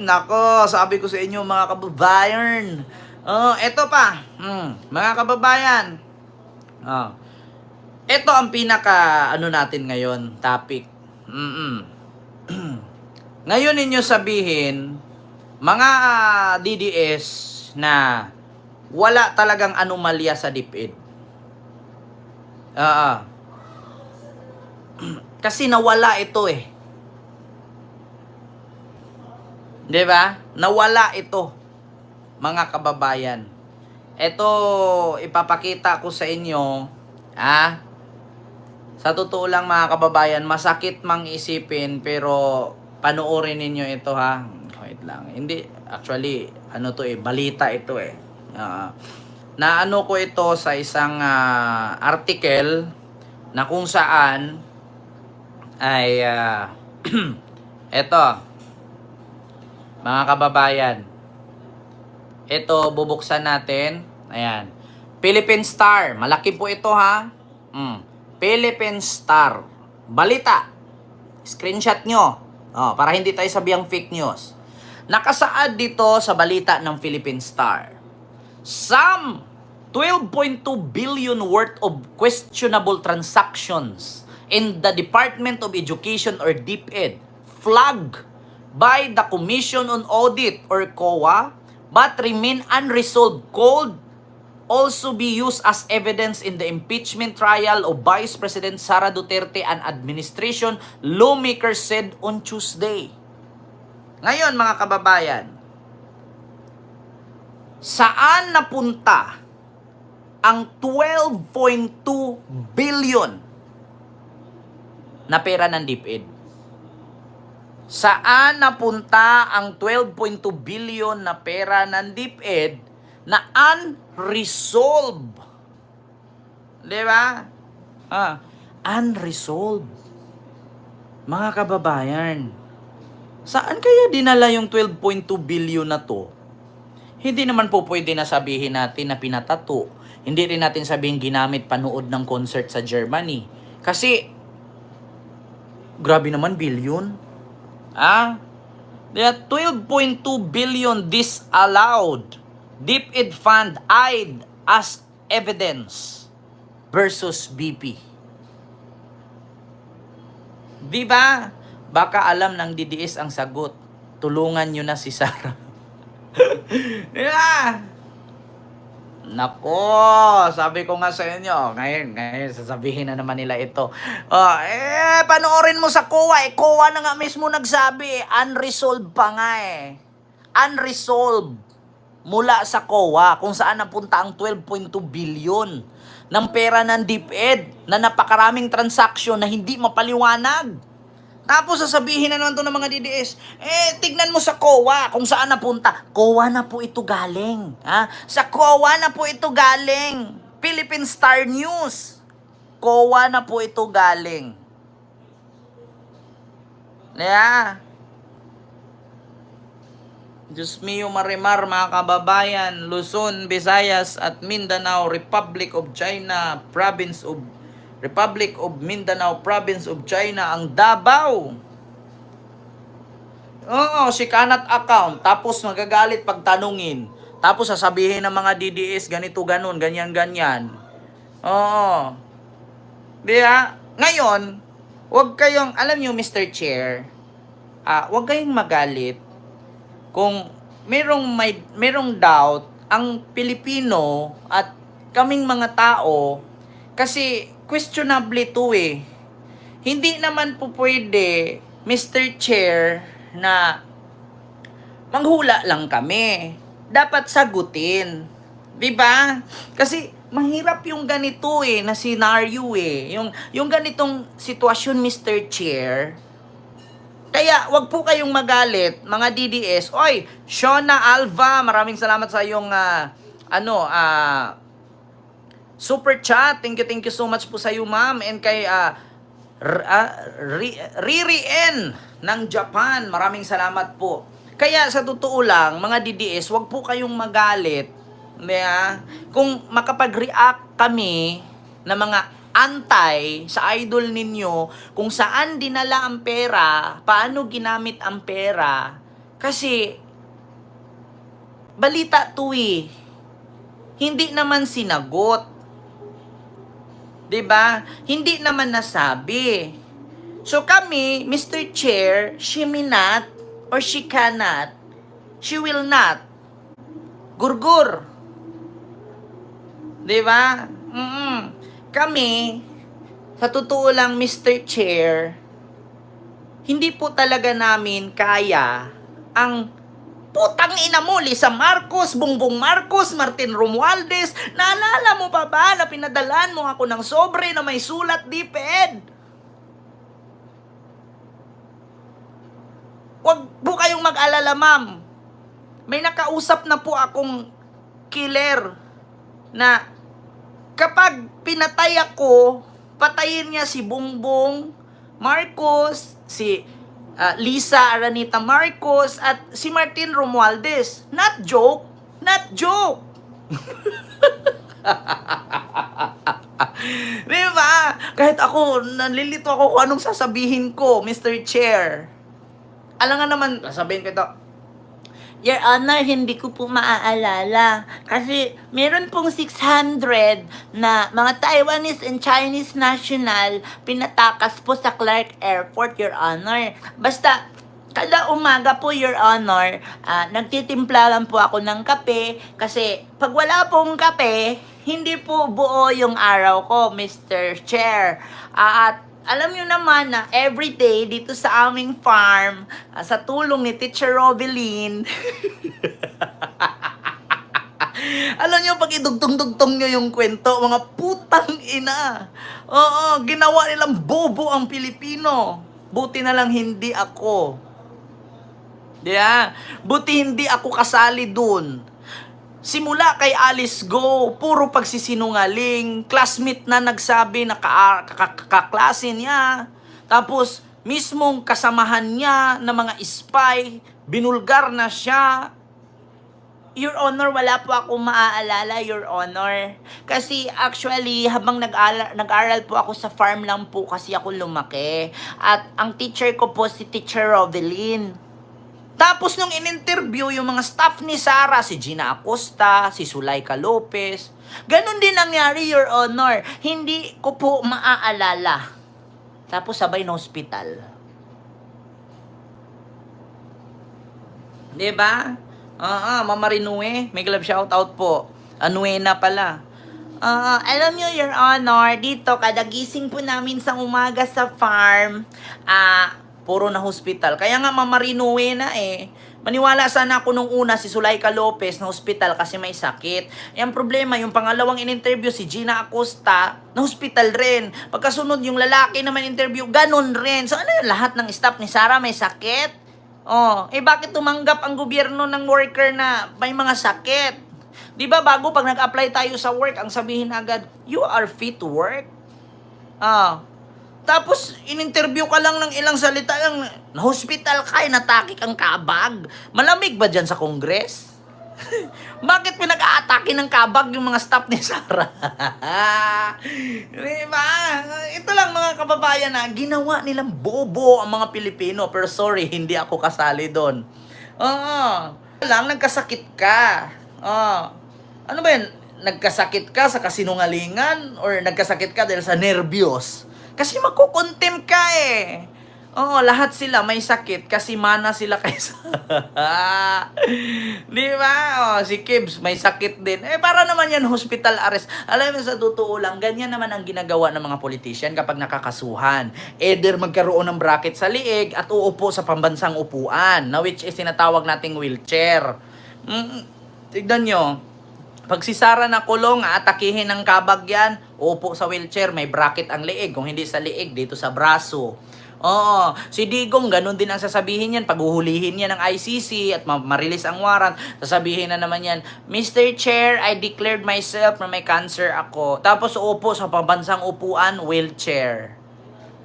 Nako, sabi ko sa inyo mga kababayan. Eto pa, mga kababayan. Oh, ito ang pinaka ano natin ngayon, topic. Ngayon ninyo sabihin, mga DDS na wala talagang anomalya sa DepEd. Kasi nawala ito eh. 'Di ba? Nawala ito, mga kababayan. Ito ipapakita ko sa inyo, sa totoo lang mga kababayan, masakit mang isipin pero panoorin ninyo ito ha. Wait lang. Hindi actually ano to balita ito eh. Naano ko ito sa isang article na kung saan ay eto mga kababayan. Ito bubuksan natin. Ayan. Philippine Star. Malaki po ito ha. Philippine Star. Balita. Screenshot nyo. Para hindi tayo sabihang fake news. Nakasaad dito sa balita ng Philippine Star. Some 12.2 billion worth of questionable transactions in the Department of Education or DepEd flagged by the Commission on Audit or COA but remain unresolved could also be used as evidence in the impeachment trial of Vice President Sara Duterte and administration, lawmakers said on Tuesday. Ngayon mga kababayan, saan napunta ang 12.2 billion na pera ng DepEd? Saan napunta ang 12.2 billion na pera ng DepEd na unresolved? Di ba? Unresolved. Mga kababayan, saan kaya dinala yung 12.2 billion na to? Hindi naman po pwede na sabihin natin na pinatato. Hindi rin natin sabihin ginamit panood ng concert sa Germany. Kasi, grabe naman billion. There are 12.2 billion disallowed. DepEd fund eyed as evidence versus BP. Di ba? Baka alam ng DDS ang sagot. Tulungan nyo na si Sara. Di ba? Nako, sabi ko nga sa inyo, ngayon sasabihin na naman nila ito. Panoorin mo sa COA. COA na nga mismo nagsabi, unresolved pa nga eh. Unresolved mula sa COA kung saan napunta ang 12.2 billion ng pera ng DepEd na napakaraming transaksyon na hindi mapaliwanag. Tapos sasabihin na naman ito ng mga DDS, tignan mo sa COA kung saan napunta. COA na po ito galing. Sa COA na po ito galing. Philippine Star News. COA na po ito galing. Diyos mio marimar mga kababayan, Luzon, Visayas at Mindanao, Republic of Mindanao, Province of China, ang Davao. Si kanat account, tapos magagalit pag tanungin. Tapos sasabihin ng mga DDS, ganito, ganun, ganyan, ganyan. Ngayon, wag kayong, alam nyo Mr. Chair, wag kayong magalit kung merong doubt ang Pilipino at kaming mga tao kasi questionable ito eh. Hindi naman po pwede, Mr. Chair, na manghula lang kami. Dapat sagutin. Diba? Kasi mahirap yung ganito na scenario eh. Yung ganitong sitwasyon, Mr. Chair. Kaya wag po kayong magalit, mga DDS. Oy, Shona Alva, maraming salamat sa iyong super chat. Thank you so much po sa iyo, ma'am. And kay Riri N ng Japan, maraming salamat po. Kaya sa totoo lang, mga DDS, wag po kayong magalit. Kung makapag-react kami na mga antay sa idol ninyo kung saan dinala ang pera, paano ginamit ang pera. Kasi, balita to eh. Hindi naman sinagot. 'Di ba? Hindi naman nasabi. So kami, Mr. Chair, she may not, or she cannot, she will not. Gurgur. 'Di ba? Kami, sa totoo lang, Mr. Chair, hindi po talaga namin kaya ang putang ina mo, Lisa Marcos, Bongbong Marcos, Martin Romualdez. Naalala mo pa ba na pinadalan mo ako ng sobre na may sulat DepEd? Huwag po kayong mag-alala, ma'am. May nakausap na po akong killer na kapag pinatay ako, patayin niya si Bongbong Marcos, si Lisa Aranita Marcos, at si Martin Romualdez. Not joke. Not joke. Diba? Kahit ako, nalilito ako kung anong sasabihin ko, Mr. Chair. Alam nga naman, sasabihin ko ito, Your Honor, hindi ko po maaalala. Kasi meron pong 600 na mga Taiwanese and Chinese national pinatakas po sa Clark Airport, Your Honor. Basta, kada umaga po, Your Honor, nagtitimpla lang po ako ng kape. Kasi pag wala pong kape, hindi po buo yung araw ko, Mr. Chair. At alam nyo naman na everyday dito sa aming farm, sa tulong ni Teacher Rovelyn, alam nyo, pag idugtong-dugtong nyo yung kwento, mga putang ina. Oo, ginawa nilang bobo ang Pilipino. Buti na lang hindi ako. Yeah. Buti hindi ako kasali dun. Simula kay Alice Go, puro pagsisinungaling. Classmate na nagsabi na kaklase niya. Tapos, mismong kasamahan niya na mga spy, binulgar na siya. Your Honor, wala po akong maaalala, Your Honor. Kasi actually, habang nag-aral po ako sa farm lang po kasi ako lumaki. At ang teacher ko po si Teacher Rovelyn. Tapos nung in-interview yung mga staff ni Sara, si Gina Acosta, si Sulaika Lopez, ganun din nangyari, Your Honor. Hindi ko po maaalala. Tapos sabay na hospital. Diba? Mama Rinue, may glove shoutout po. Anuena pala. Alam nyo, Your Honor, dito, kada gising po namin sa umaga sa farm, puro na hospital. Kaya nga mamarinuwe na eh. Maniwala sana ako nung una si Sulaika Lopez na hospital kasi may sakit. Ang problema, yung pangalawang in-interview si Gina Acosta, na hospital rin. Pagkasunod yung lalaki naman interview, ganun rin. So ano yun, lahat ng staff ni Sara may sakit? Bakit tumanggap ang gobyerno ng worker na may mga sakit? Di ba bago pag nag-apply tayo sa work, ang sabihin agad, you are fit to work? Tapos, in-interview ka lang ng ilang salita lang, na-hospital ka, natakik ang kabag. Malamig ba dyan sa Congress? Bakit pinag-aatake ng kabag yung mga staff ni Sara? Diba? Ito lang mga kababayan na ginawa nilang bobo ang mga Pilipino. Pero sorry, hindi ako kasali doon. Lang, nagkasakit ka. Ano ba yun? Nagkasakit ka sa kasinungalingan? Or nagkasakit ka dahil sa nervyos? Kasi makukontem ka eh. Lahat sila may sakit kasi mana sila kay Sara. Di ba? Si Kibs may sakit din. Para naman yan hospital arrest. Alam mo, sa totoo lang, ganyan naman ang ginagawa ng mga politician kapag nakakasuhan. Either magkaroon ng bracket sa liig at uupo sa pambansang upuan, na which is tinatawag nating wheelchair. Tignan nyo. Pag si Sara na kulong, atakihin ng kabag yan, upo sa wheelchair, may bracket ang liig. Kung hindi sa liig, dito sa braso. Si Digong, ganun din ang sasabihin yan. Pag uhulihin niya ng ICC at ma-release ang warrant, sasabihin na naman yan, Mr. Chair, I declared myself na may cancer ako. Tapos upo sa pambansang upuan, wheelchair.